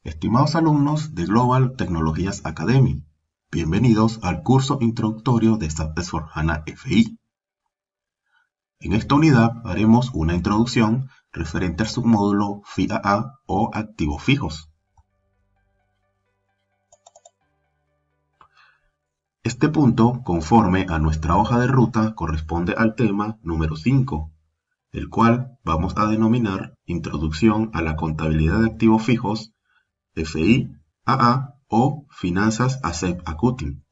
Estimados alumnos de Global Tecnologías Academy, bienvenidos al curso introductorio de SAP S/4HANA FI. En esta unidad haremos una introducción referente al submódulo FIAA o activos fijos. Este punto, conforme a nuestra hoja de ruta, corresponde al tema número 5, el cual vamos a denominar Introducción a la Contabilidad de Activos Fijos, FI-AA o Finanzas Asset Accounting.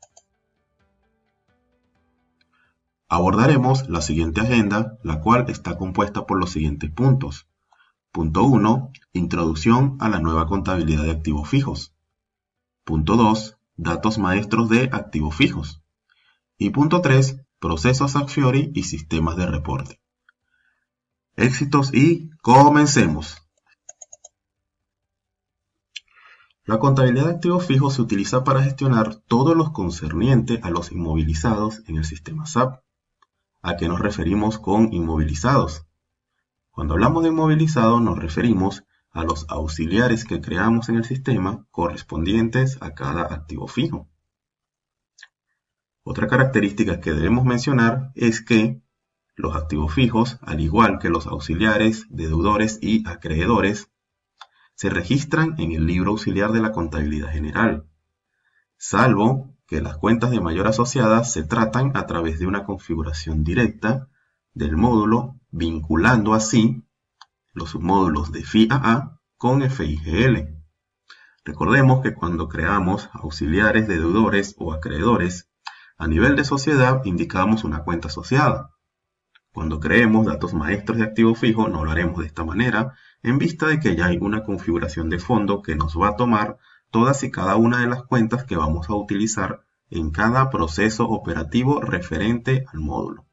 Abordaremos la siguiente agenda, la cual está compuesta por los siguientes puntos. Punto 1. Introducción a la nueva contabilidad de activos fijos. Punto 2. Datos maestros de activos fijos. Y punto 3. Procesos a priori y sistemas de reporte. Éxitos y comencemos. La contabilidad de activos fijos se utiliza para gestionar todo lo concerniente a los inmovilizados en el sistema SAP. ¿A qué nos referimos con inmovilizados? Cuando hablamos de inmovilizados nos referimos a los auxiliares que creamos en el sistema correspondientes a cada activo fijo. Otra característica que debemos mencionar es que los activos fijos, al igual que los auxiliares, deudores y acreedores, se registran en el libro auxiliar de la contabilidad general, salvo que las cuentas de mayor asociadas se tratan a través de una configuración directa del módulo, vinculando así los submódulos de FIAA con FIGL. Recordemos que cuando creamos auxiliares de deudores o acreedores, a nivel de sociedad indicamos una cuenta asociada. Cuando creemos datos maestros de activo fijo no lo haremos de esta manera, en vista de que ya hay una configuración de fondo que nos va a tomar todas y cada una de las cuentas que vamos a utilizar en cada proceso operativo referente al módulo.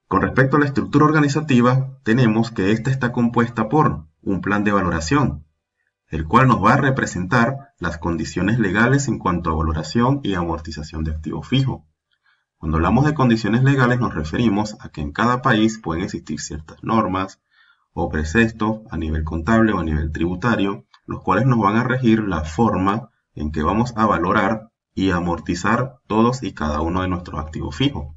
Con respecto a la estructura organizativa, tenemos que esta está compuesta por un plan de valoración, el cual nos va a representar las condiciones legales en cuanto a valoración y amortización de activo fijo. Cuando hablamos de condiciones legales nos referimos a que en cada país pueden existir ciertas normas o preceptos a nivel contable o a nivel tributario, los cuales nos van a regir la forma en que vamos a valorar y amortizar todos y cada uno de nuestros activos fijos.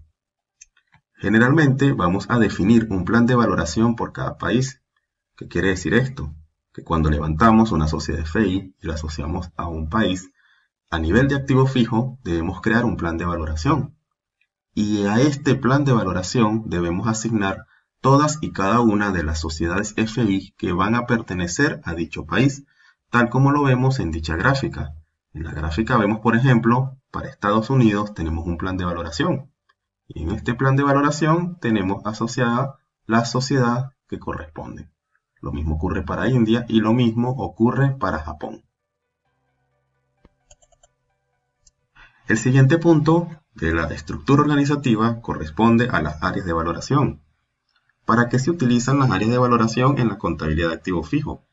Generalmente vamos a definir un plan de valoración por cada país. ¿Qué quiere decir esto? Que cuando levantamos una sociedad de FI y la asociamos a un país, a nivel de activo fijo debemos crear un plan de valoración. Y a este plan de valoración debemos asignar todas y cada una de las sociedades FI que van a pertenecer a dicho país, tal como lo vemos en dicha gráfica. En la gráfica vemos, por ejemplo, para Estados Unidos tenemos un plan de valoración. Y en este plan de valoración tenemos asociada la sociedad que corresponde. Lo mismo ocurre para India y lo mismo ocurre para Japón. El siguiente punto de la estructura organizativa corresponde a las áreas de valoración. ¿Para qué se utilizan las áreas de valoración en la contabilidad de activo fijo?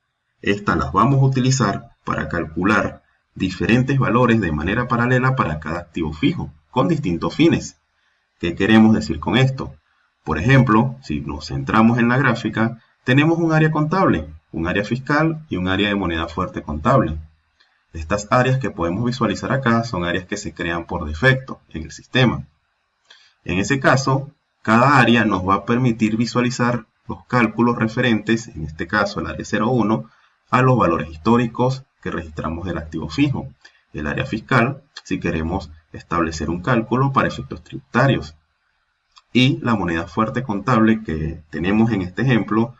Estas las vamos a utilizar para calcular diferentes valores de manera paralela para cada activo fijo, con distintos fines. ¿Qué queremos decir con esto? Por ejemplo, si nos centramos en la gráfica, tenemos un área contable, un área fiscal y un área de moneda fuerte contable. Estas áreas que podemos visualizar acá son áreas que se crean por defecto en el sistema. En ese caso, cada área nos va a permitir visualizar los cálculos referentes, en este caso el área 01, a los valores históricos que registramos del activo fijo. El área fiscal, si queremos establecer un cálculo para efectos tributarios. Y la moneda fuerte contable que tenemos en este ejemplo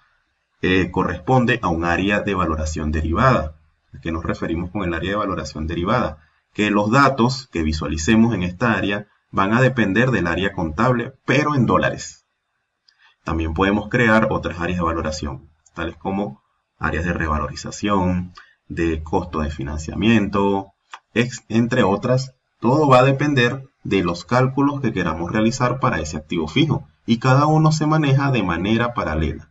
corresponde a un área de valoración derivada. ¿A qué nos referimos con el área de valoración derivada? Que los datos que visualicemos en esta área van a depender del área contable, pero en dólares. También podemos crear otras áreas de valoración, tales como áreas de revalorización, de costo de financiamiento, entre otras. Todo va a depender de los cálculos que queramos realizar para ese activo fijo, y cada uno se maneja de manera paralela.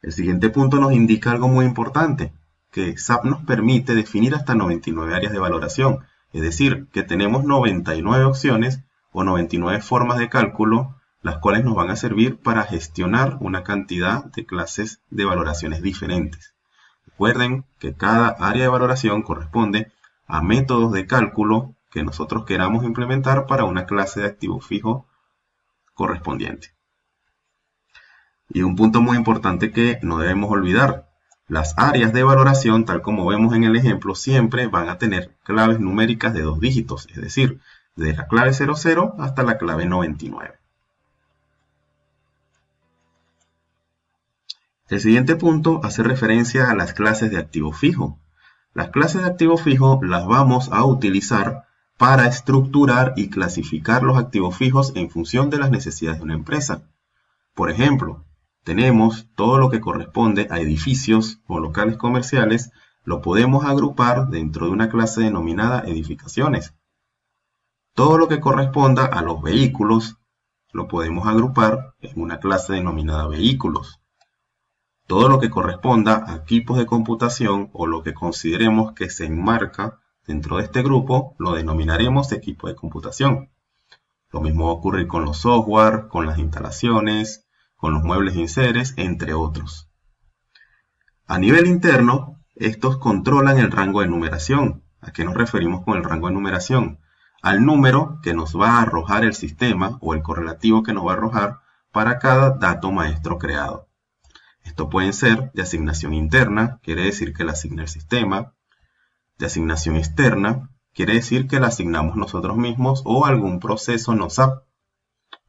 El siguiente punto nos indica algo muy importante, que SAP nos permite definir hasta 99 áreas de valoración, es decir, que tenemos 99 opciones o 99 formas de cálculo las cuales nos van a servir para gestionar una cantidad de clases de valoraciones diferentes. Recuerden que cada área de valoración corresponde a métodos de cálculo que nosotros queramos implementar para una clase de activo fijo correspondiente. Y un punto muy importante que no debemos olvidar: las áreas de valoración, tal como vemos en el ejemplo, siempre van a tener claves numéricas de 2 dígitos, es decir, de la clave 00 hasta la clave 99. El siguiente punto hace referencia a las clases de activo fijo. Las clases de activo fijo las vamos a utilizar para estructurar y clasificar los activos fijos en función de las necesidades de una empresa. Por ejemplo, tenemos todo lo que corresponde a edificios o locales comerciales, lo podemos agrupar dentro de una clase denominada edificaciones. Todo lo que corresponda a los vehículos lo podemos agrupar en una clase denominada vehículos. Todo lo que corresponda a equipos de computación o lo que consideremos que se enmarca dentro de este grupo lo denominaremos equipo de computación. Lo mismo va a ocurrir con los software, con las instalaciones, con los muebles y enseres, entre otros. A nivel interno, estos controlan el rango de numeración. ¿A qué nos referimos con el rango de numeración? Al número que nos va a arrojar el sistema o el correlativo que nos va a arrojar para cada dato maestro creado. Esto puede ser de asignación interna, quiere decir que la asigna el sistema. De asignación externa, quiere decir que la asignamos nosotros mismos o algún proceso NOSAP.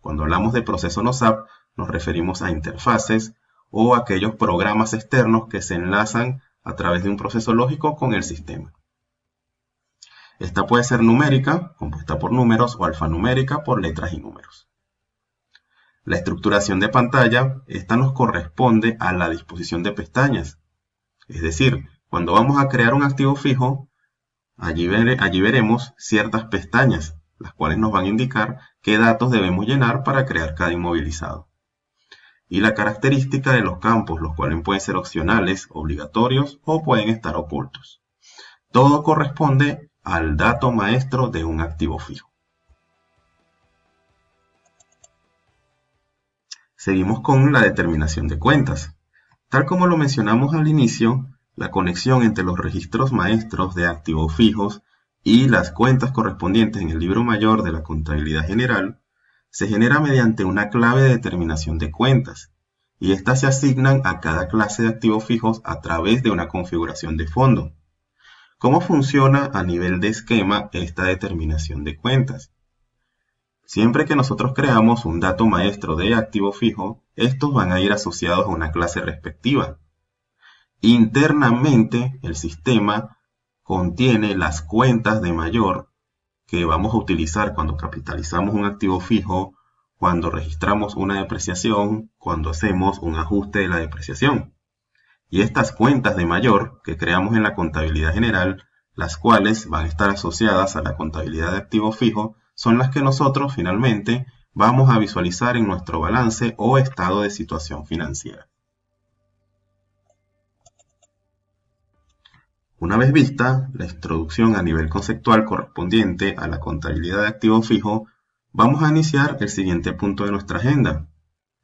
Cuando hablamos de proceso NOSAP, nos referimos a interfaces o aquellos programas externos que se enlazan a través de un proceso lógico con el sistema. Esta puede ser numérica, compuesta por números, o alfanumérica, por letras y números. La estructuración de pantalla, esta nos corresponde a la disposición de pestañas. Es decir, cuando vamos a crear un activo fijo, allí veremos ciertas pestañas, las cuales nos van a indicar qué datos debemos llenar para crear cada inmovilizado. Y la característica de los campos, los cuales pueden ser opcionales, obligatorios o pueden estar ocultos. Todo corresponde al dato maestro de un activo fijo. Seguimos con la determinación de cuentas. Tal como lo mencionamos al inicio, la conexión entre los registros maestros de activos fijos y las cuentas correspondientes en el libro mayor de la contabilidad general se genera mediante una clave de determinación de cuentas, y estas se asignan a cada clase de activos fijos a través de una configuración de fondo. ¿Cómo funciona a nivel de esquema esta determinación de cuentas? Siempre que nosotros creamos un dato maestro de activo fijo, estos van a ir asociados a una clase respectiva. Internamente, el sistema contiene las cuentas de mayor que vamos a utilizar cuando capitalizamos un activo fijo, cuando registramos una depreciación, cuando hacemos un ajuste de la depreciación. Y estas cuentas de mayor que creamos en la contabilidad general, las cuales van a estar asociadas a la contabilidad de activo fijo, son las que nosotros finalmente vamos a visualizar en nuestro balance o estado de situación financiera. Una vez vista la introducción a nivel conceptual correspondiente a la contabilidad de activo fijo, vamos a iniciar el siguiente punto de nuestra agenda,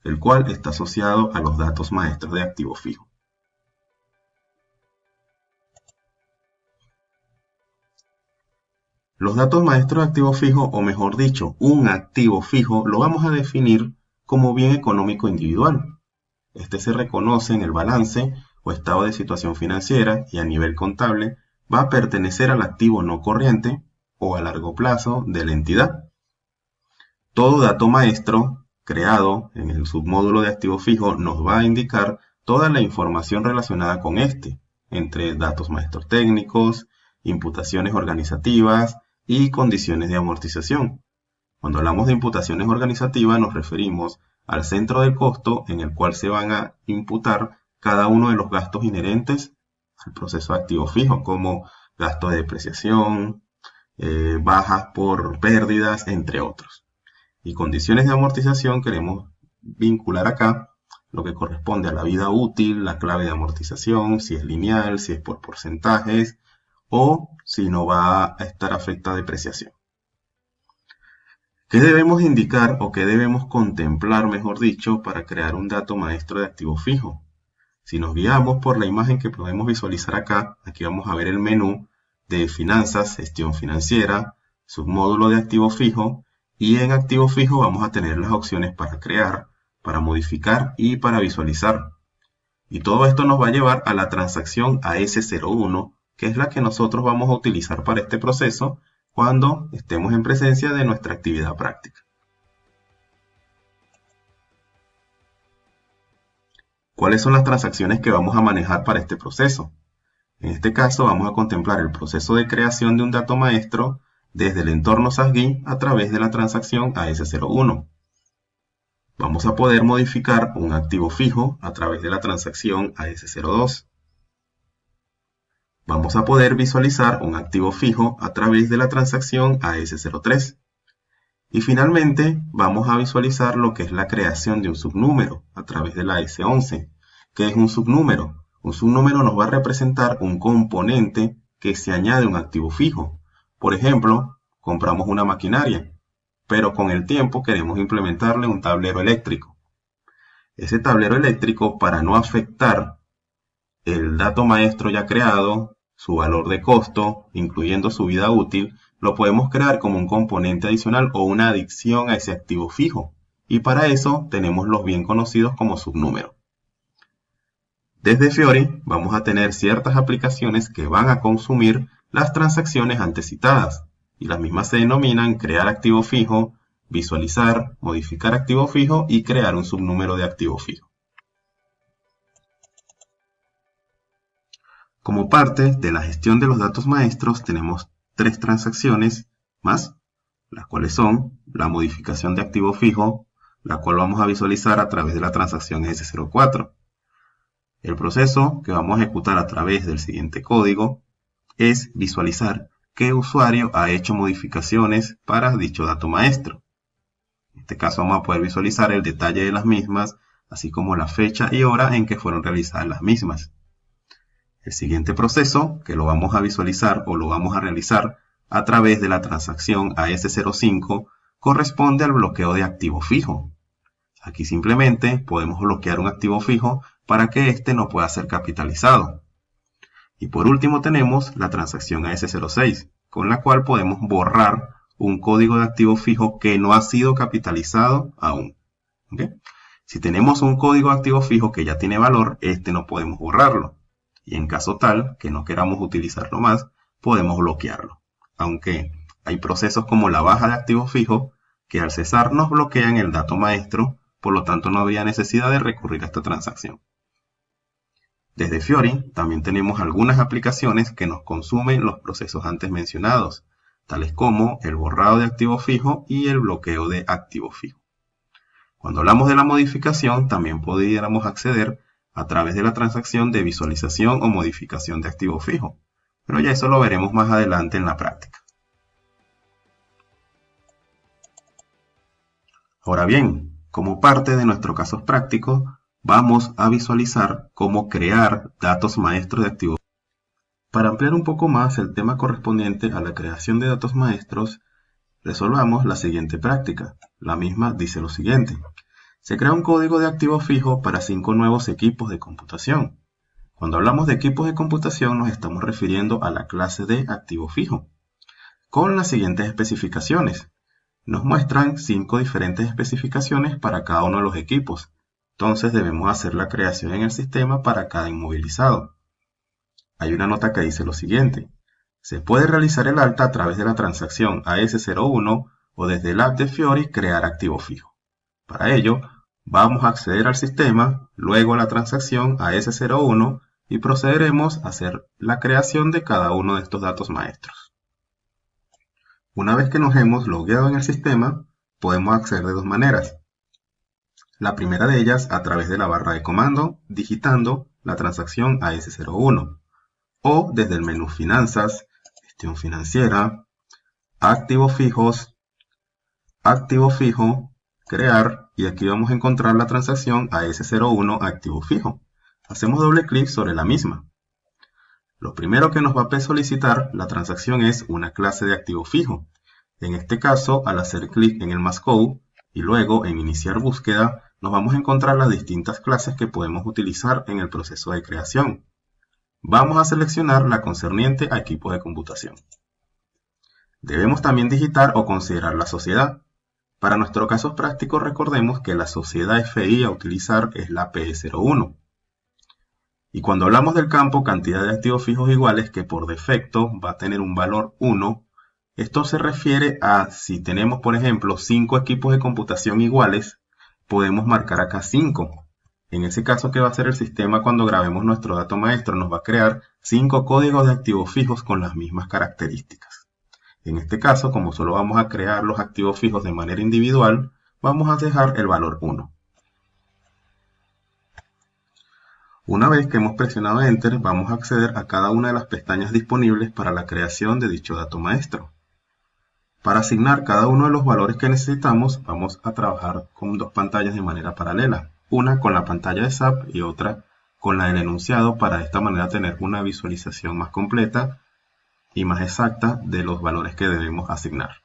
el cual está asociado a los datos maestros de activo fijo. Los datos maestros de activo fijo, o mejor dicho, un activo fijo, lo vamos a definir como bien económico individual. Este se reconoce en el balance o estado de situación financiera y a nivel contable va a pertenecer al activo no corriente o a largo plazo de la entidad. Todo dato maestro creado en el submódulo de activo fijo nos va a indicar toda la información relacionada con este, entre datos maestros técnicos, imputaciones organizativas y condiciones de amortización. Cuando hablamos de imputaciones organizativas nos referimos al centro del costo en el cual se van a imputar cada uno de los gastos inherentes al proceso de activo fijo, como gasto de depreciación, bajas por pérdidas, entre otros. Y condiciones de amortización queremos vincular acá lo que corresponde a la vida útil, la clave de amortización, si es lineal, si es por porcentajes o si no va a estar afecta a depreciación. ¿Qué debemos indicar o qué debemos contemplar, mejor dicho, para crear un dato maestro de activo fijo? Si nos guiamos por la imagen que podemos visualizar acá, aquí vamos a ver el menú de finanzas, gestión financiera, submódulo de activo fijo, y en activo fijo vamos a tener las opciones para crear, para modificar y para visualizar. Y todo esto nos va a llevar a la transacción AS01, que es la que nosotros vamos a utilizar para este proceso cuando estemos en presencia de nuestra actividad práctica. ¿Cuáles son las transacciones que vamos a manejar para este proceso? En este caso vamos a contemplar el proceso de creación de un dato maestro desde el entorno SAS/GUI a través de la transacción AS01. Vamos a poder modificar un activo fijo a través de la transacción AS02. Vamos a poder visualizar un activo fijo a través de la transacción AS03. Y finalmente vamos a visualizar lo que es la creación de un subnúmero a través de la AS11. ¿Qué es un subnúmero? Un subnúmero nos va a representar un componente que se añade a un activo fijo. Por ejemplo, compramos una maquinaria, pero con el tiempo queremos implementarle un tablero eléctrico. Ese tablero eléctrico, para no afectar el dato maestro ya creado, su valor de costo, incluyendo su vida útil, lo podemos crear como un componente adicional o una adición a ese activo fijo. Y para eso tenemos los bien conocidos como subnúmeros. Desde Fiori vamos a tener ciertas aplicaciones que van a consumir las transacciones antes citadas. Y las mismas se denominan crear activo fijo, visualizar, modificar activo fijo y crear un subnúmero de activo fijo. Como parte de la gestión de los datos maestros tenemos 3 transacciones más, las cuales son la modificación de activo fijo, la cual vamos a visualizar a través de la transacción S04. El proceso que vamos a ejecutar a través del siguiente código es visualizar qué usuario ha hecho modificaciones para dicho dato maestro. En este caso vamos a poder visualizar el detalle de las mismas, así como la fecha y hora en que fueron realizadas las mismas. El siguiente proceso, que lo vamos a visualizar o lo vamos a realizar a través de la transacción AS05, corresponde al bloqueo de activo fijo. Aquí simplemente podemos bloquear un activo fijo para que éste no pueda ser capitalizado. Y por último tenemos la transacción AS06, con la cual podemos borrar un código de activo fijo que no ha sido capitalizado aún. ¿Okay? Si tenemos un código de activo fijo que ya tiene valor, este no podemos borrarlo. Y en caso tal que no queramos utilizarlo más, podemos bloquearlo. Aunque hay procesos como la baja de activo fijo que al cesar nos bloquean el dato maestro, por lo tanto no había necesidad de recurrir a esta transacción. Desde Fiori también tenemos algunas aplicaciones que nos consumen los procesos antes mencionados, tales como el borrado de activo fijo y el bloqueo de activo fijo. Cuando hablamos de la modificación, también pudiéramos acceder a través de la transacción de visualización o modificación de activo fijo, pero ya eso lo veremos más adelante en la práctica. Ahora bien, como parte de nuestro caso práctico, vamos a visualizar cómo crear datos maestros de activo. Para ampliar un poco más el tema correspondiente a la creación de datos maestros, resolvamos la siguiente práctica. La misma dice lo siguiente. Se crea un código de activo fijo para 5 nuevos equipos de computación. Cuando hablamos de equipos de computación nos estamos refiriendo a la clase de activo fijo, con las siguientes especificaciones. Nos muestran 5 diferentes especificaciones para cada uno de los equipos. Entonces debemos hacer la creación en el sistema para cada inmovilizado. Hay una nota que dice lo siguiente. Se puede realizar el alta a través de la transacción AS01 o desde el app de Fiori crear activo fijo. Para ello, vamos a acceder al sistema, luego a la transacción AS01 y procederemos a hacer la creación de cada uno de estos datos maestros. Una vez que nos hemos logueado en el sistema, podemos acceder de 2 maneras. La primera de ellas a través de la barra de comando, digitando la transacción AS01, o desde el menú Finanzas, Gestión Financiera, Activos Fijos, Activo Fijo, Crear, y aquí vamos a encontrar la transacción AS01 Activo Fijo. Hacemos doble clic sobre la misma. Lo primero que nos va a solicitar la transacción es una clase de activo fijo. En este caso, al hacer clic en el más code y luego en iniciar búsqueda, nos vamos a encontrar las distintas clases que podemos utilizar en el proceso de creación. Vamos a seleccionar la concerniente a equipo de computación. Debemos también digitar o considerar la sociedad. Para nuestro caso práctico, recordemos que la sociedad FI a utilizar es la P01. Y cuando hablamos del campo cantidad de activos fijos iguales, que por defecto va a tener un valor 1, esto se refiere a si tenemos, por ejemplo, 5 equipos de computación iguales, podemos marcar acá 5. En ese caso, ¿qué va a hacer el sistema cuando grabemos nuestro dato maestro? Nos va a crear 5 códigos de activos fijos con las mismas características. En este caso, como solo vamos a crear los activos fijos de manera individual, vamos a dejar el valor 1. Una vez que hemos presionado Enter, vamos a acceder a cada una de las pestañas disponibles para la creación de dicho dato maestro. Para asignar cada uno de los valores que necesitamos, vamos a trabajar con dos pantallas de manera paralela. Una con la pantalla de SAP y otra con la del enunciado, para de esta manera tener una visualización más completa y más exacta de los valores que debemos asignar.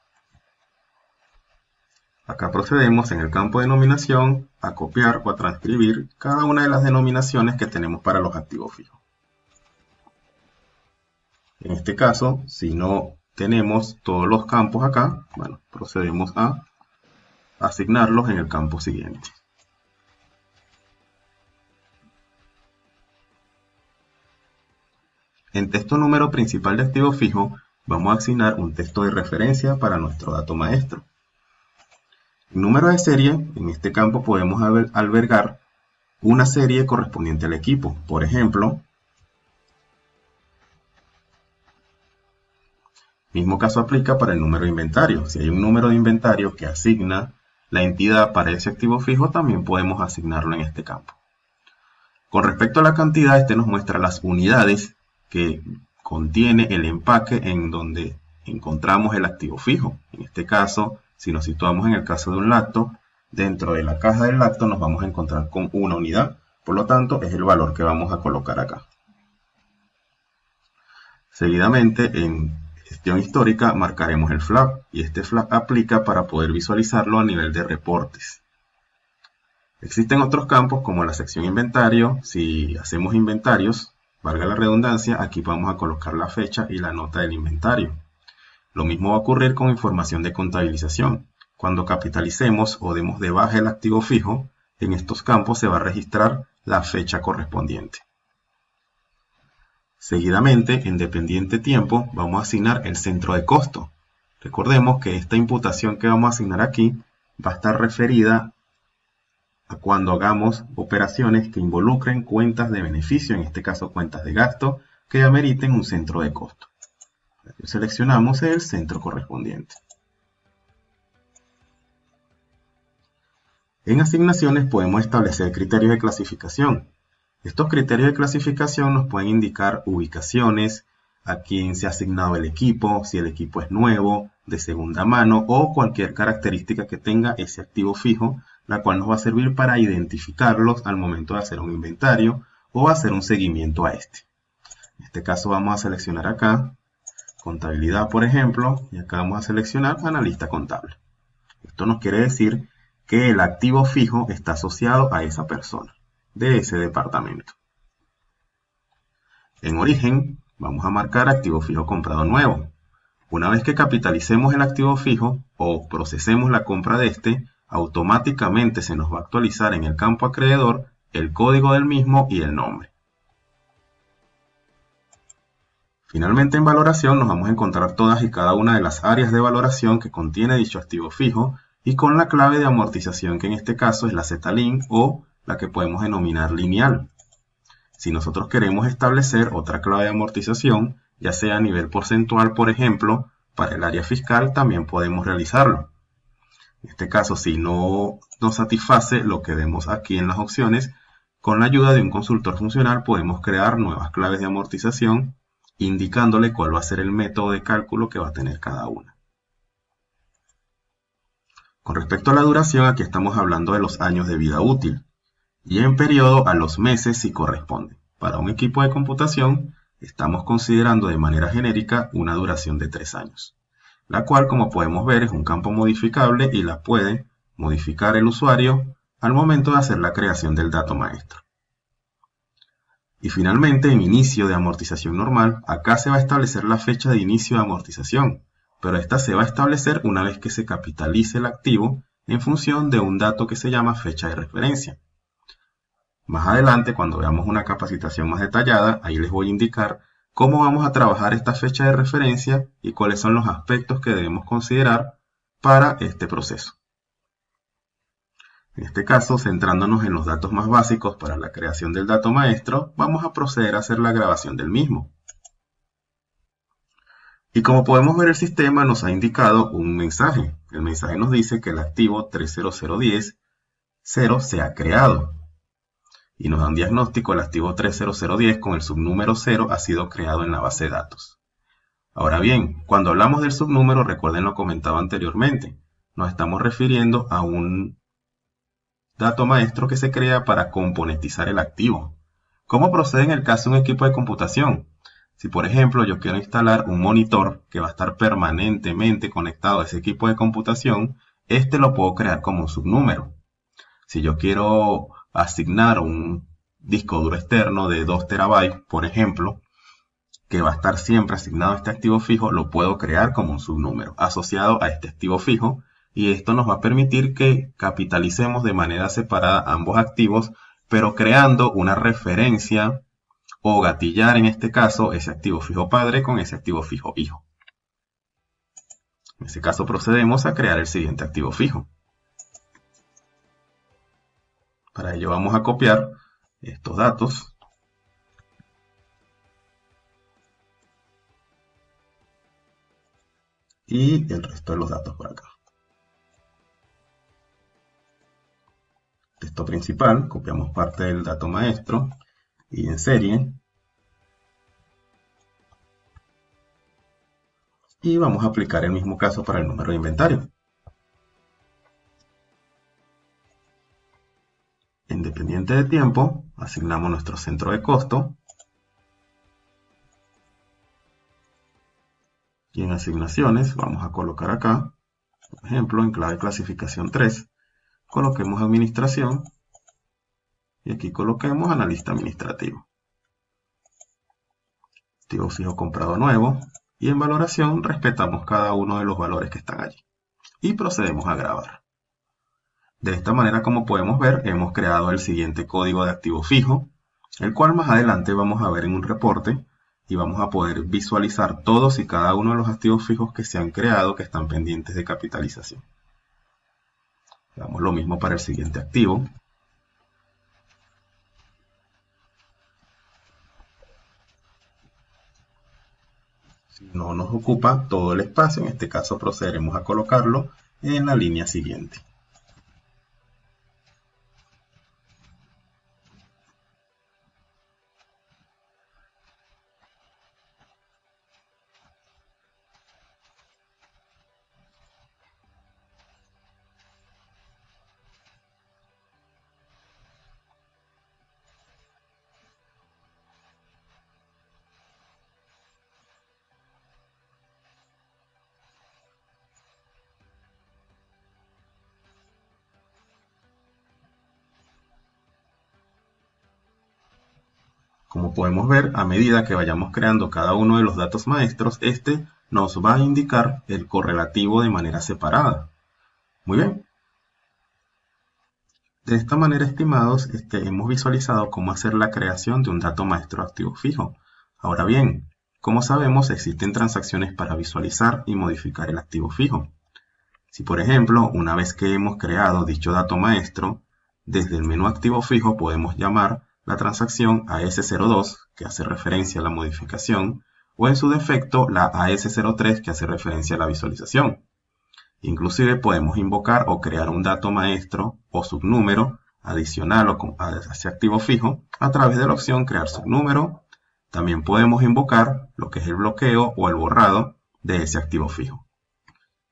Acá procedemos en el campo de denominación a copiar o a transcribir cada una de las denominaciones que tenemos para los activos fijos. En este caso, si no tenemos todos los campos acá, bueno, procedemos a asignarlos en el campo siguiente. En texto número principal de activo fijo, vamos a asignar un texto de referencia para nuestro dato maestro. En número de serie, en este campo podemos albergar una serie correspondiente al equipo. Por ejemplo, mismo caso aplica para el número de inventario. Si hay un número de inventario que asigna la entidad para ese activo fijo, también podemos asignarlo en este campo. Con respecto a la cantidad, este nos muestra las unidades que contiene el empaque en donde encontramos el activo fijo. En este caso, si nos situamos en el caso de un lacto, dentro de la caja del lacto nos vamos a encontrar con una unidad. Por lo tanto, es el valor que vamos a colocar acá. Seguidamente, en gestión histórica, marcaremos el flap. Y este flap aplica para poder visualizarlo a nivel de reportes. Existen otros campos como la sección inventario. Si hacemos inventarios, valga la redundancia, aquí vamos a colocar la fecha y la nota del inventario. Lo mismo va a ocurrir con información de contabilización. Cuando capitalicemos o demos de baja el activo fijo, en estos campos se va a registrar la fecha correspondiente. Seguidamente, en dependiente tiempo, vamos a asignar el centro de costo. Recordemos que esta imputación que vamos a asignar aquí va a estar referida a cuando hagamos operaciones que involucren cuentas de beneficio, en este caso cuentas de gasto, que ameriten un centro de costo. Seleccionamos el centro correspondiente. En asignaciones podemos establecer criterios de clasificación. Estos criterios de clasificación nos pueden indicar ubicaciones, a quién se ha asignado el equipo, si el equipo es nuevo, de segunda mano o cualquier característica que tenga ese activo fijo, la cual nos va a servir para identificarlos al momento de hacer un inventario o hacer un seguimiento a este. En este caso vamos a seleccionar acá contabilidad, por ejemplo, y acá vamos a seleccionar analista contable. Esto nos quiere decir que el activo fijo está asociado a esa persona, de ese departamento. En origen, vamos a marcar activo fijo comprado nuevo. Una vez que capitalicemos el activo fijo o procesemos la compra de este, automáticamente se nos va a actualizar en el campo acreedor el código del mismo y el nombre. Finalmente, en valoración nos vamos a encontrar todas y cada una de las áreas de valoración que contiene dicho activo fijo y con la clave de amortización, que en este caso es la Z-Link o la que podemos denominar lineal. Si nosotros queremos establecer otra clave de amortización, ya sea a nivel porcentual, por ejemplo, para el área fiscal, también podemos realizarlo. En este caso, si no nos satisface lo que vemos aquí en las opciones, con la ayuda de un consultor funcional podemos crear nuevas claves de amortización, indicándole cuál va a ser el método de cálculo que va a tener cada una. Con respecto a la duración, aquí estamos hablando de los años de vida útil, y en periodo a los meses si corresponde. Para un equipo de computación, estamos considerando de manera genérica una duración de 3 años. la cual, como podemos ver, es un campo modificable y la puede modificar el usuario al momento de hacer la creación del dato maestro. Y finalmente, en inicio de amortización normal, acá se va a establecer la fecha de inicio de amortización, pero esta se va a establecer una vez que se capitalice el activo en función de un dato que se llama fecha de referencia. Más adelante, cuando veamos una capacitación más detallada, ahí les voy a indicar cómo vamos a trabajar esta fecha de referencia y cuáles son los aspectos que debemos considerar para este proceso. En este caso, centrándonos en los datos más básicos para la creación del dato maestro, vamos a proceder a hacer la grabación del mismo. Y como podemos ver, el sistema nos ha indicado un mensaje. El mensaje nos dice que el activo 30010 0 se ha creado. Y nos da un diagnóstico: el activo 30010 con el subnúmero 0 ha sido creado en la base de datos. Ahora bien, cuando hablamos del subnúmero, recuerden lo comentado anteriormente, nos estamos refiriendo a un dato maestro que se crea para componentizar el activo. ¿Cómo procede en el caso de un equipo de computación? Si por ejemplo yo quiero instalar un monitor que va a estar permanentemente conectado a ese equipo de computación, este lo puedo crear como un subnúmero. Si yo quiero asignar un disco duro externo de 2 TB, por ejemplo, que va a estar siempre asignado a este activo fijo, lo puedo crear como un subnúmero asociado a este activo fijo, y esto nos va a permitir que capitalicemos de manera separada ambos activos, pero creando una referencia o gatillar en este caso ese activo fijo padre con ese activo fijo hijo. En este caso procedemos a crear el siguiente activo fijo. Para ello vamos a copiar estos datos y el resto de los datos por acá. Texto principal, copiamos parte del dato maestro y en serie. Y vamos a aplicar el mismo caso para el número de inventario. En dependiente de tiempo, asignamos nuestro centro de costo. Y en asignaciones vamos a colocar acá, por ejemplo, en clave clasificación 3, coloquemos administración y aquí coloquemos analista administrativo. Activo fijo comprado nuevo y en valoración respetamos cada uno de los valores que están allí. Y procedemos a grabar. De esta manera, como podemos ver, hemos creado el siguiente código de activo fijo, el cual más adelante vamos a ver en un reporte y vamos a poder visualizar todos y cada uno de los activos fijos que se han creado que están pendientes de capitalización. Hagamos lo mismo para el siguiente activo. Si no nos ocupa todo el espacio, en este caso procederemos a colocarlo en la línea siguiente. Como podemos ver, a medida que vayamos creando cada uno de los datos maestros, este nos va a indicar el correlativo de manera separada. Muy bien. De esta manera, estimados, hemos visualizado cómo hacer la creación de un dato maestro activo fijo. Ahora bien, como sabemos, existen transacciones para visualizar y modificar el activo fijo. Si, por ejemplo, una vez que hemos creado dicho dato maestro, desde el menú activo fijo podemos llamar la transacción AS02, que hace referencia a la modificación, o en su defecto la AS03, que hace referencia a la visualización. Inclusive podemos invocar o crear un dato maestro o subnúmero adicional a ese activo fijo a través de la opción crear subnúmero. También podemos invocar lo que es el bloqueo o el borrado de ese activo fijo.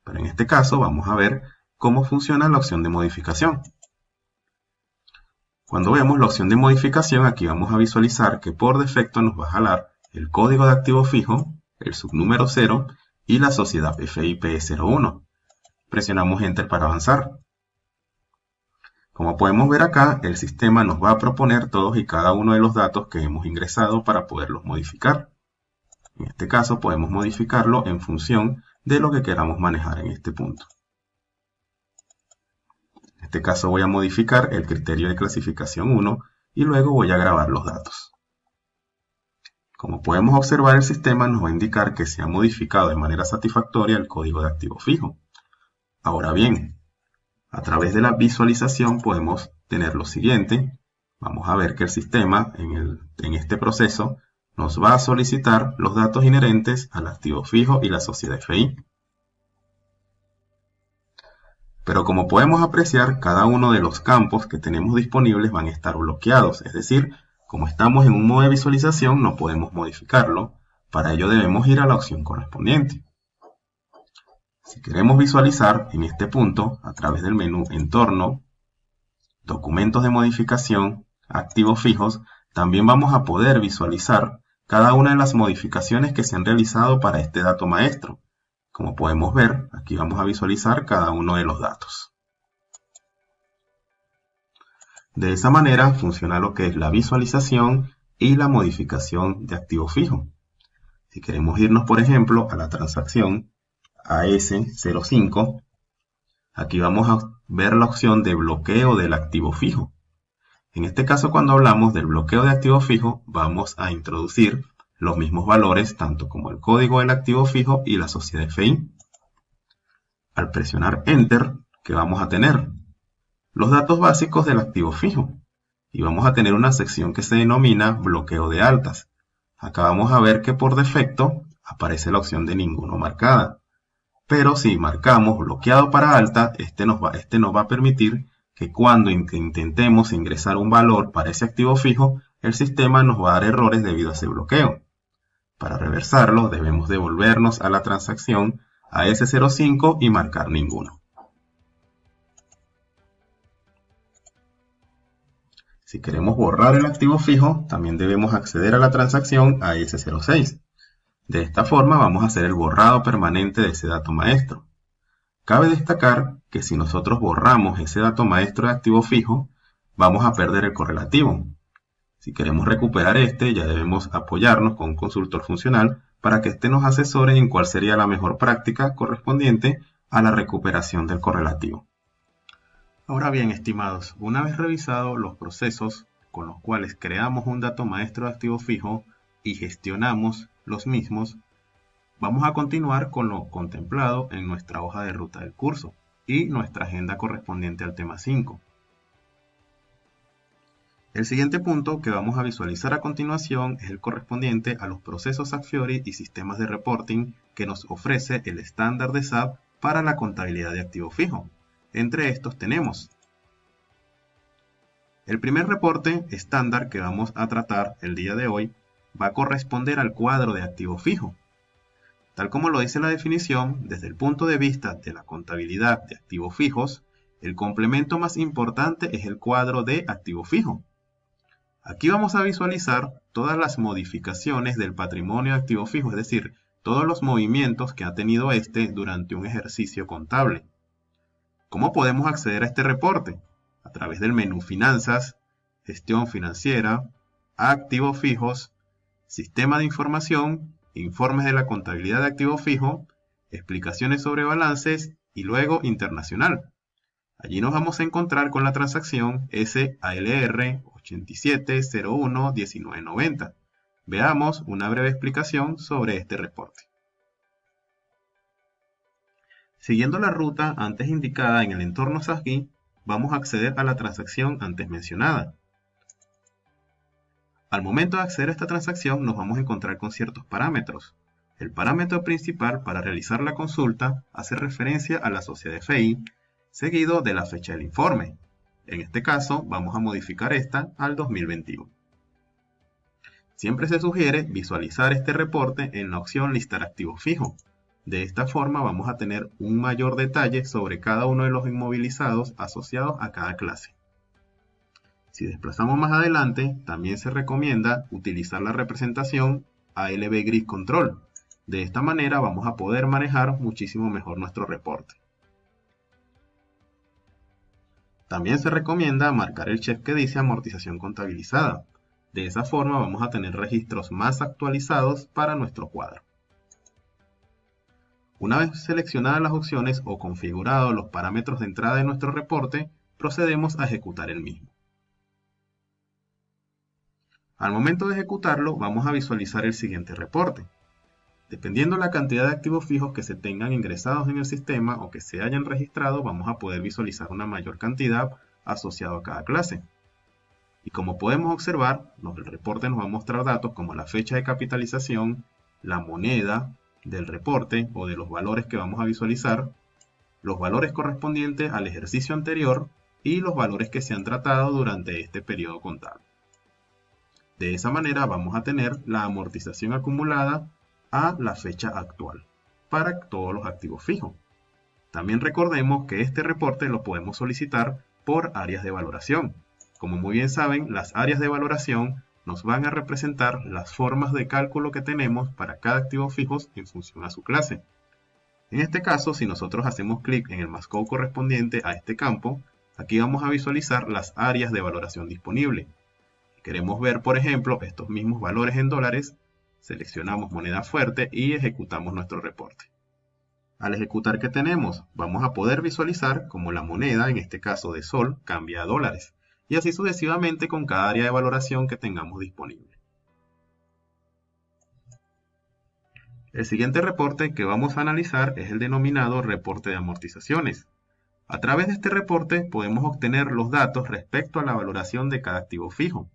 Pero en este caso vamos a ver cómo funciona la opción de modificación. Cuando vemos la opción de modificación, aquí vamos a visualizar que por defecto nos va a jalar el código de activo fijo, el subnúmero 0, y la sociedad FIPE01. Presionamos Enter para avanzar. Como podemos ver acá, el sistema nos va a proponer todos y cada uno de los datos que hemos ingresado para poderlos modificar. En este caso podemos modificarlo en función de lo que queramos manejar en este punto. En este caso voy a modificar el criterio de clasificación 1 y luego voy a grabar los datos. Como podemos observar, el sistema nos va a indicar que se ha modificado de manera satisfactoria el código de activo fijo. Ahora bien, a través de la visualización podemos tener lo siguiente. Vamos a ver que el sistema en este proceso nos va a solicitar los datos inherentes al activo fijo y la sociedad FI. Pero como podemos apreciar, cada uno de los campos que tenemos disponibles van a estar bloqueados, es decir, como estamos en un modo de visualización no podemos modificarlo. Para ello debemos ir a la opción correspondiente. Si queremos visualizar en este punto, a través del menú Entorno, Documentos de modificación, Activos fijos, también vamos a poder visualizar cada una de las modificaciones que se han realizado para este dato maestro. Como podemos ver, aquí vamos a visualizar cada uno de los datos. De esa manera funciona lo que es la visualización y la modificación de activo fijo. Si queremos irnos, por ejemplo, a la transacción AS05, aquí vamos a ver la opción de bloqueo del activo fijo. En este caso, cuando hablamos del bloqueo de activo fijo, vamos a introducir los mismos valores, tanto como el código del activo fijo y la sociedad FI. Al presionar Enter, ¿qué vamos a tener? Los datos básicos del activo fijo. Y vamos a tener una sección que se denomina bloqueo de altas. Acá vamos a ver que por defecto aparece la opción de ninguno marcada. Pero si marcamos bloqueado para alta, este nos va a permitir que cuando intentemos ingresar un valor para ese activo fijo, el sistema nos va a dar errores debido a ese bloqueo. Para reversarlo, debemos devolvernos a la transacción AS05 y marcar ninguno. Si queremos borrar el activo fijo, también debemos acceder a la transacción AS06. De esta forma vamos a hacer el borrado permanente de ese dato maestro. Cabe destacar que si nosotros borramos ese dato maestro de activo fijo, vamos a perder el correlativo. Si queremos recuperar este, ya debemos apoyarnos con un consultor funcional para que éste nos asesore en cuál sería la mejor práctica correspondiente a la recuperación del correlativo. Ahora bien, estimados, una vez revisados los procesos con los cuales creamos un dato maestro de activo fijo y gestionamos los mismos, vamos a continuar con lo contemplado en nuestra hoja de ruta del curso y nuestra agenda correspondiente al tema 5. El siguiente punto que vamos a visualizar a continuación es el correspondiente a los procesos a priori y sistemas de reporting que nos ofrece el estándar de SAP para la contabilidad de activo fijo. Entre estos tenemos el primer reporte estándar que vamos a tratar el día de hoy va a corresponder al cuadro de activo fijo. Tal como lo dice la definición, desde el punto de vista de la contabilidad de activos fijos, el complemento más importante es el cuadro de activo fijo. Aquí vamos a visualizar todas las modificaciones del patrimonio de activo fijo, es decir, todos los movimientos que ha tenido este durante un ejercicio contable. ¿Cómo podemos acceder a este reporte? A través del menú Finanzas, Gestión Financiera, Activos Fijos, Sistema de Información, Informes de la Contabilidad de Activo Fijo, Explicaciones sobre balances y luego Internacional. Allí nos vamos a encontrar con la transacción SALR 87011990. Veamos una breve explicación sobre este reporte. Siguiendo la ruta antes indicada en el entorno SASGI, vamos a acceder a la transacción antes mencionada. Al momento de acceder a esta transacción nos vamos a encontrar con ciertos parámetros. El parámetro principal para realizar la consulta hace referencia a la sociedad FI, seguido de la fecha del informe. En este caso vamos a modificar esta al 2021. Siempre se sugiere visualizar este reporte en la opción Listar activos fijos. De esta forma vamos a tener un mayor detalle sobre cada uno de los inmovilizados asociados a cada clase. Si desplazamos más adelante, también se recomienda utilizar la representación ALB Grid Control, De esta manera vamos a poder manejar muchísimo mejor nuestro reporte. También se recomienda marcar el check que dice amortización contabilizada. De esa forma vamos a tener registros más actualizados para nuestro cuadro. Una vez seleccionadas las opciones o configurados los parámetros de entrada de nuestro reporte, procedemos a ejecutar el mismo. Al momento de ejecutarlo, vamos a visualizar el siguiente reporte. Dependiendo la cantidad de activos fijos que se tengan ingresados en el sistema o que se hayan registrado, vamos a poder visualizar una mayor cantidad asociada a cada clase. Y como podemos observar, el reporte nos va a mostrar datos como la fecha de capitalización, la moneda del reporte o de los valores que vamos a visualizar, los valores correspondientes al ejercicio anterior y los valores que se han tratado durante este periodo contable. De esa manera vamos a tener la amortización acumulada a la fecha actual para todos los activos fijos. También recordemos que este reporte lo podemos solicitar por áreas de valoración. Como muy bien saben, las áreas de valoración nos van a representar las formas de cálculo que tenemos para cada activo fijo en función a su clase. En este caso, si nosotros hacemos clic en el mascou correspondiente a este campo, aquí vamos a visualizar las áreas de valoración disponibles. Si queremos ver, por ejemplo, estos mismos valores en dólares, seleccionamos moneda fuerte y ejecutamos nuestro reporte. Al ejecutar, ¿qué tenemos? Vamos a poder visualizar cómo la moneda, en este caso de sol, cambia a dólares, y así sucesivamente con cada área de valoración que tengamos disponible. El siguiente reporte que vamos a analizar es el denominado reporte de amortizaciones. A través de este reporte podemos obtener los datos respecto a la valoración de cada activo fijo,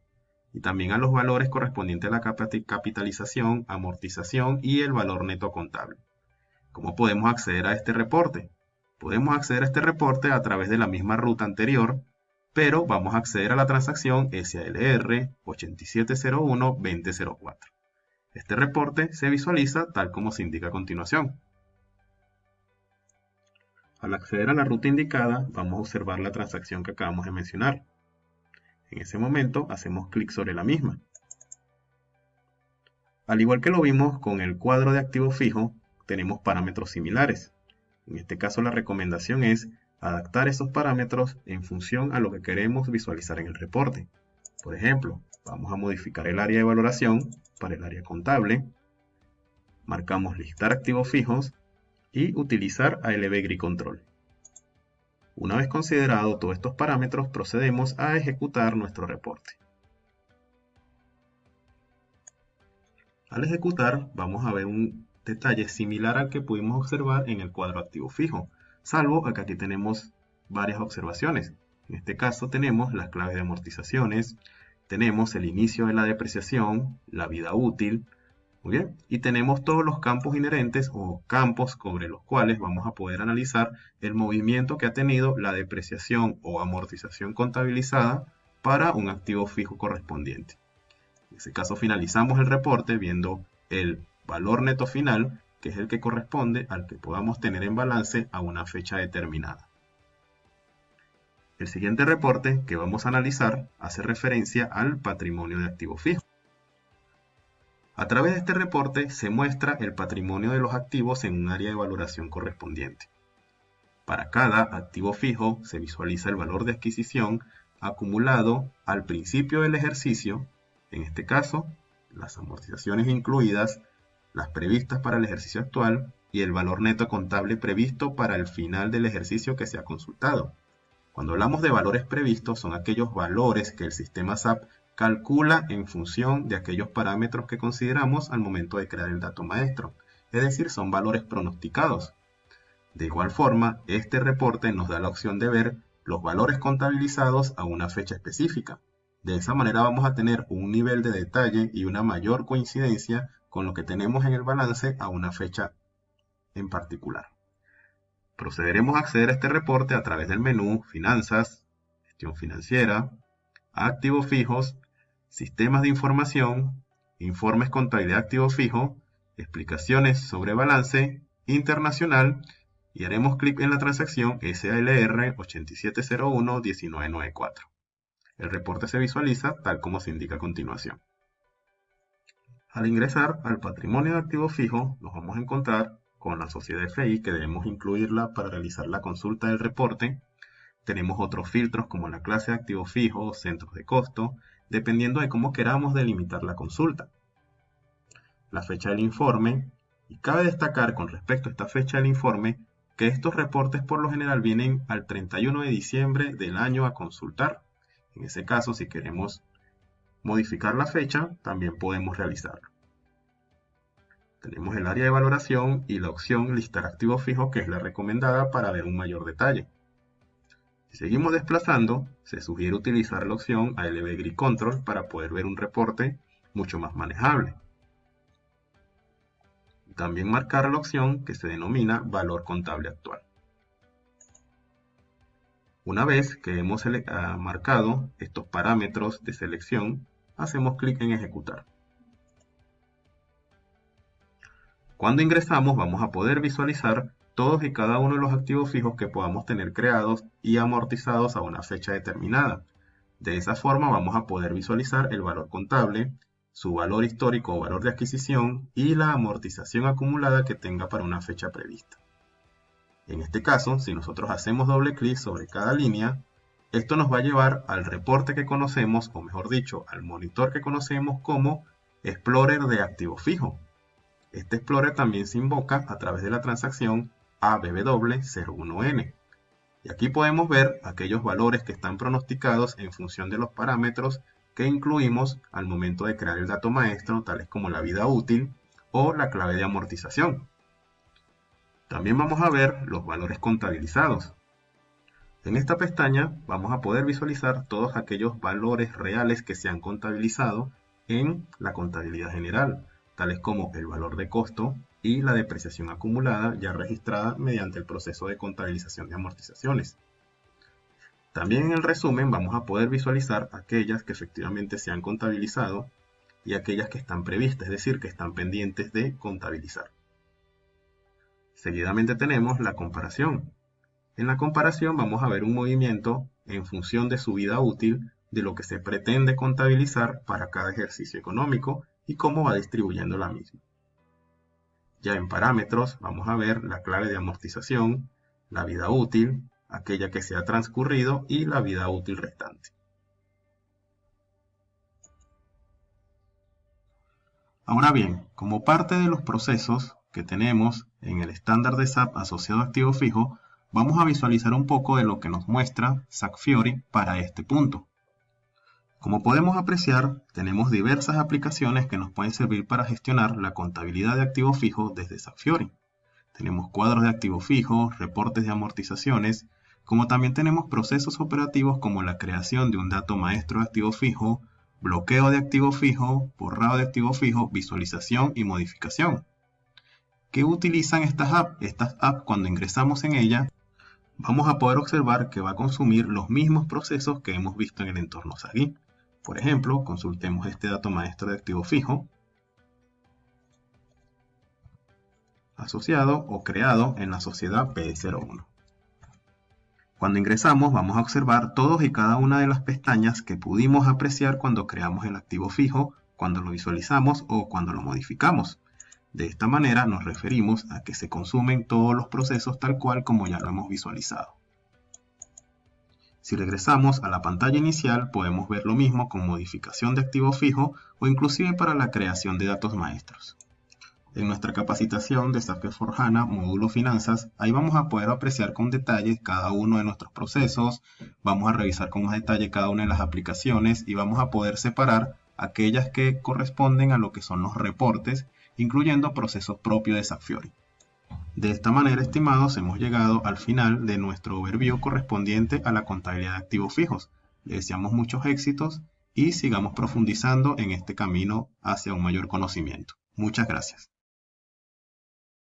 y también a los valores correspondientes a la capitalización, amortización y el valor neto contable. ¿Cómo podemos acceder a este reporte? Podemos acceder a este reporte a través de la misma ruta anterior, pero vamos a acceder a la transacción SALR 8701-2004. Este reporte se visualiza tal como se indica a continuación. Al acceder a la ruta indicada, vamos a observar la transacción que acabamos de mencionar. En ese momento hacemos clic sobre la misma. Al igual que lo vimos con el cuadro de activo fijo, tenemos parámetros similares. En este caso la recomendación es adaptar esos parámetros en función a lo que queremos visualizar en el reporte. Por ejemplo, vamos a modificar el área de valoración para el área contable, marcamos listar activos fijos y utilizar ALB Grid Control. Una vez considerado todos estos parámetros, procedemos a ejecutar nuestro reporte. Al ejecutar, vamos a ver un detalle similar al que pudimos observar en el cuadro activo fijo, salvo que aquí tenemos varias observaciones. En este caso tenemos las claves de amortizaciones, tenemos el inicio de la depreciación, la vida útil, muy bien, y tenemos todos los campos inherentes o campos sobre los cuales vamos a poder analizar el movimiento que ha tenido la depreciación o amortización contabilizada para un activo fijo correspondiente. En ese caso finalizamos el reporte viendo el valor neto final, que es el que corresponde al que podamos tener en balance a una fecha determinada. El siguiente reporte que vamos a analizar hace referencia al patrimonio de activo fijo. A través de este reporte se muestra el patrimonio de los activos en un área de valoración correspondiente. Para cada activo fijo se visualiza el valor de adquisición acumulado al principio del ejercicio, en este caso, las amortizaciones incluidas, las previstas para el ejercicio actual y el valor neto contable previsto para el final del ejercicio que se ha consultado. Cuando hablamos de valores previstos, son aquellos valores que el sistema SAP calcula en función de aquellos parámetros que consideramos al momento de crear el dato maestro, es decir, son valores pronosticados. De igual forma, este reporte nos da la opción de ver los valores contabilizados a una fecha específica. De esa manera vamos a tener un nivel de detalle y una mayor coincidencia con lo que tenemos en el balance a una fecha en particular. Procederemos a acceder a este reporte a través del menú Finanzas, Gestión Financiera, Activos Fijos, Sistemas de Información, Informes Contabilidad Activo Fijo, Explicaciones sobre Balance Internacional y haremos clic en la transacción SALR 8701-1994. El reporte se visualiza tal como se indica a continuación. Al ingresar al patrimonio de activo fijo, nos vamos a encontrar con la sociedad FI, que debemos incluirla para realizar la consulta del reporte. Tenemos otros filtros como la clase de activo fijo, centros de costo, dependiendo de cómo queramos delimitar la consulta. La fecha del informe, y cabe destacar con respecto a esta fecha del informe que estos reportes por lo general vienen al 31 de diciembre del año a consultar. En ese caso, si queremos modificar la fecha, también podemos realizarlo. Tenemos el área de valoración y la opción listar activo fijo, que es la recomendada para ver un mayor detalle. Si seguimos desplazando, se sugiere utilizar la opción ALB Grid Control para poder ver un reporte mucho más manejable. También marcar la opción que se denomina valor contable actual. Una vez que hemos marcado estos parámetros de selección, hacemos clic en ejecutar. Cuando ingresamos, vamos a poder visualizar todos y cada uno de los activos fijos que podamos tener creados y amortizados a una fecha determinada. De esa forma vamos a poder visualizar el valor contable, su valor histórico o valor de adquisición y la amortización acumulada que tenga para una fecha prevista. En este caso, si nosotros hacemos doble clic sobre cada línea, esto nos va a llevar al reporte que conocemos, o mejor dicho, al monitor que conocemos como Explorer de activo fijo. Este Explorer también se invoca a través de la transacción ABW01N. Y aquí podemos ver aquellos valores que están pronosticados en función de los parámetros que incluimos al momento de crear el dato maestro, tales como la vida útil o la clave de amortización. También vamos a ver los valores contabilizados. En esta pestaña vamos a poder visualizar todos aquellos valores reales que se han contabilizado en la contabilidad general, tales como el valor de costo y la depreciación acumulada ya registrada mediante el proceso de contabilización de amortizaciones. También en el resumen vamos a poder visualizar aquellas que efectivamente se han contabilizado y aquellas que están previstas, es decir, que están pendientes de contabilizar. Seguidamente tenemos la comparación. En la comparación vamos a ver un movimiento en función de su vida útil de lo que se pretende contabilizar para cada ejercicio económico y cómo va distribuyendo la misma. Ya en parámetros vamos a ver la clave de amortización, la vida útil, aquella que se ha transcurrido y la vida útil restante. Ahora bien, como parte de los procesos que tenemos en el estándar de SAP asociado a activo fijo, vamos a visualizar un poco de lo que nos muestra SAP Fiori para este punto. Como podemos apreciar, tenemos diversas aplicaciones que nos pueden servir para gestionar la contabilidad de activo fijo desde SAP Fiori. Tenemos cuadros de activo fijo, reportes de amortizaciones, como también tenemos procesos operativos como la creación de un dato maestro de activo fijo, bloqueo de activo fijo, borrado de activo fijo, visualización y modificación. ¿Qué utilizan estas apps? Estas apps, cuando ingresamos en ellas, vamos a poder observar que va a consumir los mismos procesos que hemos visto en el entorno SAGI. Por ejemplo, consultemos este dato maestro de activo fijo, asociado o creado en la sociedad P01. Cuando ingresamos vamos a observar todos y cada una de las pestañas que pudimos apreciar cuando creamos el activo fijo, cuando lo visualizamos o cuando lo modificamos. De esta manera nos referimos a que se consumen todos los procesos tal cual como ya lo hemos visualizado. Si regresamos a la pantalla inicial podemos ver lo mismo con modificación de activo fijo o inclusive para la creación de datos maestros. En nuestra capacitación de SAP S/4HANA módulo Finanzas, ahí vamos a poder apreciar con detalle cada uno de nuestros procesos, vamos a revisar con más detalle cada una de las aplicaciones y vamos a poder separar aquellas que corresponden a lo que son los reportes, incluyendo procesos propios de SAP Fiori. De esta manera, estimados, hemos llegado al final de nuestro overview correspondiente a la contabilidad de activos fijos. Les deseamos muchos éxitos y sigamos profundizando en este camino hacia un mayor conocimiento. Muchas gracias.